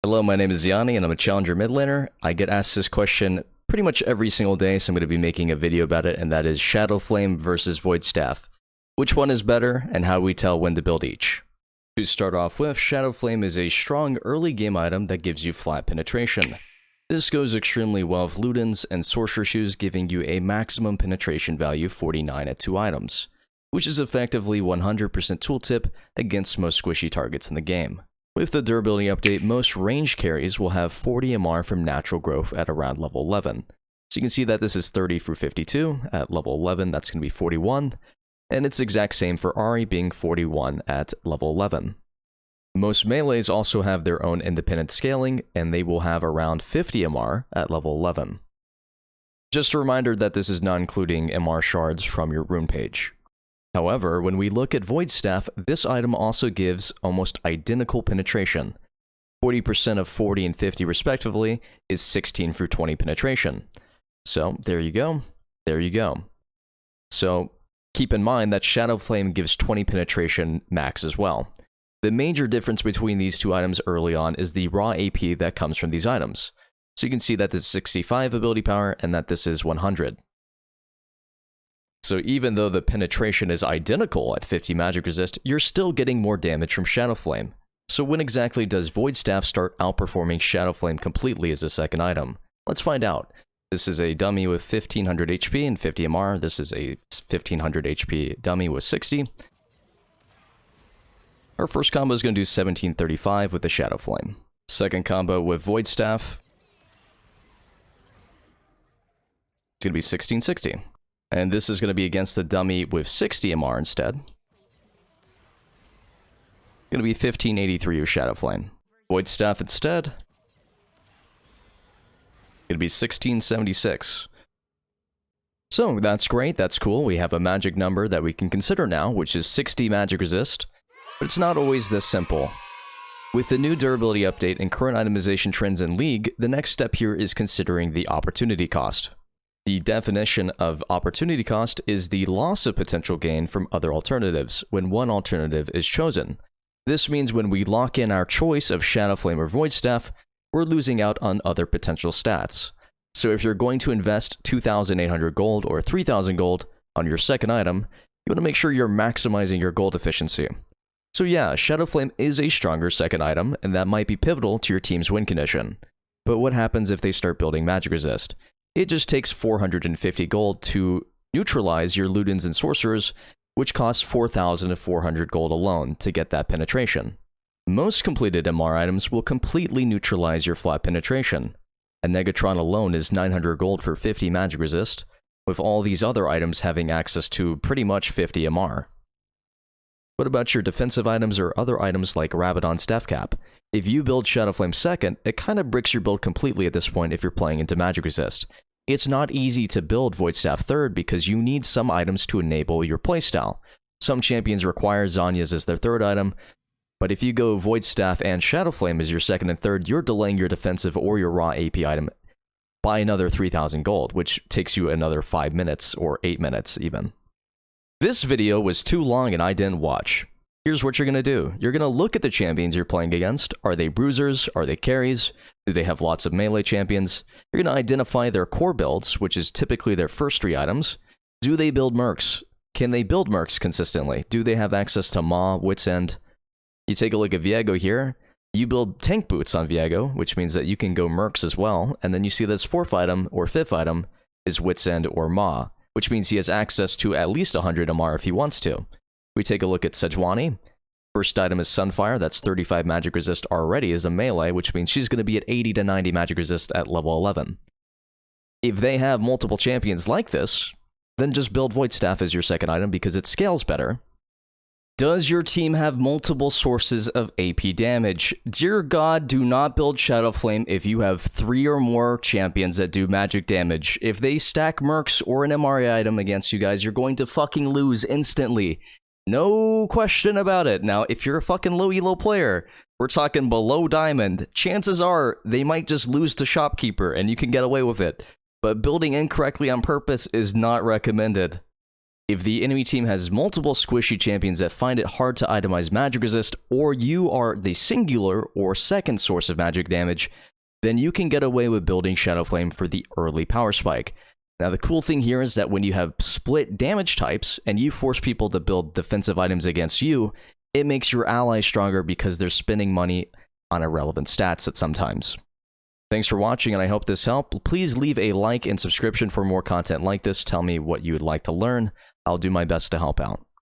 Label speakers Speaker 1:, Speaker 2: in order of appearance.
Speaker 1: Hello, my name is Zianni, and I'm a challenger mid laner. I get asked this question pretty much every single day, so I'm going to be making a video about it, and that is Shadowflame versus VOIDSTAFF. Which one is better, and how we tell when to build each? To start off with, Shadowflame is a strong early game item that gives you flat penetration. This goes extremely well with Ludens and Sorcerer Shoes, giving you a maximum penetration value 49 at 2 items, which is effectively 100% tooltip against most squishy targets in the game. With the durability update, most range carries will have 40 MR from natural growth at around level 11. So you can see that this is 30 through 52, at level 11 that's going to be 41, and it's exact same for Ahri being 41 at level 11. Most melees also have their own independent scaling, and they will have around 50 MR at level 11. Just a reminder that this is not including MR shards from your rune page. However, when we look at VOIDSTAFF, this item also gives almost identical penetration. 40% of 40 and 50 respectively is 16 through 20 penetration. So there you go, there you go. So keep in mind that Shadowflame gives 20 penetration max as well. The major difference between these two items early on is the raw AP that comes from these items. So you can see that this is 65 ability power and that this is 100. So even though the penetration is identical at 50 magic resist, you're still getting more damage from Shadowflame. So when exactly does VOIDSTAFF start outperforming Shadowflame completely as a second item? Let's find out. This is a dummy with 1500 HP and 50 MR. This is a 1500 HP dummy with 60. Our first combo is going to do 1735 with the Shadowflame. Second combo with VOIDSTAFF. It's going to be 1660. And this is going to be against the dummy with 60 MR instead. Going to be 1583 with Shadowflame. VOIDSTAFF instead. Going to be 1676. So that's great, that's cool. We have a magic number that we can consider now, which is 60 magic resist. But it's not always this simple. With the new durability update and current itemization trends in League, the next step here is considering the opportunity cost. The definition of opportunity cost is the loss of potential gain from other alternatives when one alternative is chosen. This means when we lock in our choice of Shadowflame or VOIDSTAFF, we're losing out on other potential stats. So if you're going to invest 2,800 gold or 3,000 gold on your second item, you want to make sure you're maximizing your gold efficiency. So yeah, Shadowflame is a stronger second item, and that might be pivotal to your team's win condition. But what happens if they start building magic resist? It just takes 450 gold to neutralize your Ludens and Sorcerers, which costs 4,400 gold alone to get that penetration. Most completed MR items will completely neutralize your flat penetration. A Negatron alone is 900 gold for 50 magic resist, with all these other items having access to pretty much 50 MR. What about your defensive items or other items like Rabadon's Death Cap? If you build Shadowflame second, it kind of bricks your build completely at this point if you're playing into magic resist. It's not easy to build VOIDSTAFF third because you need some items to enable your playstyle. Some champions require Zhonya's as their third item, but if you go VOIDSTAFF and Shadowflame as your second and third, you're delaying your defensive or your raw AP item by another 3,000 gold, which takes you another 5 minutes or 8 minutes even. This video was too long and I didn't watch. Here's what you're going to do. You're going to look at the champions you're playing against. Are they bruisers? Are they carries? Do they have lots of melee champions? You're going to identify their core builds, which is typically their first 3 items. Do they build mercs? Can they build mercs consistently? Do they have access to Maw, Wits End? You take a look at Viego here. You build tank boots on Viego, which means that you can go mercs as well. And then you see this 4th item or 5th item is Wits End or Maw, which means he has access to at least 100 MR if he wants to. We take a look at Sejuani. First item is Sunfire, that's 35 magic resist already as a melee, which means she's going to be at 80 to 90 magic resist at level 11. If they have multiple champions like this, then just build VOIDSTAFF as your second item because it scales better. Does your team have multiple sources of AP damage? Dear God, do not build Shadowflame if you have 3 or more champions that do magic damage. If they stack mercs or an MRA item against you guys, you're going to fucking lose instantly. No question about it. Now, if you're a fucking low elo player, we're talking below diamond, chances are they might just lose to Shopkeeper and you can get away with it. But building incorrectly on purpose is not recommended. If the enemy team has multiple squishy champions that find it hard to itemize magic resist, or you are the singular or second source of magic damage, then you can get away with building Shadowflame for the early power spike. Now the cool thing here is that when you have split damage types and you force people to build defensive items against you, it makes your allies stronger because they're spending money on irrelevant stats at sometimes. Thanks for watching, and I hope this helped. Please leave a like and subscription for more content like this. Tell me what you would like to learn. I'll do my best to help out.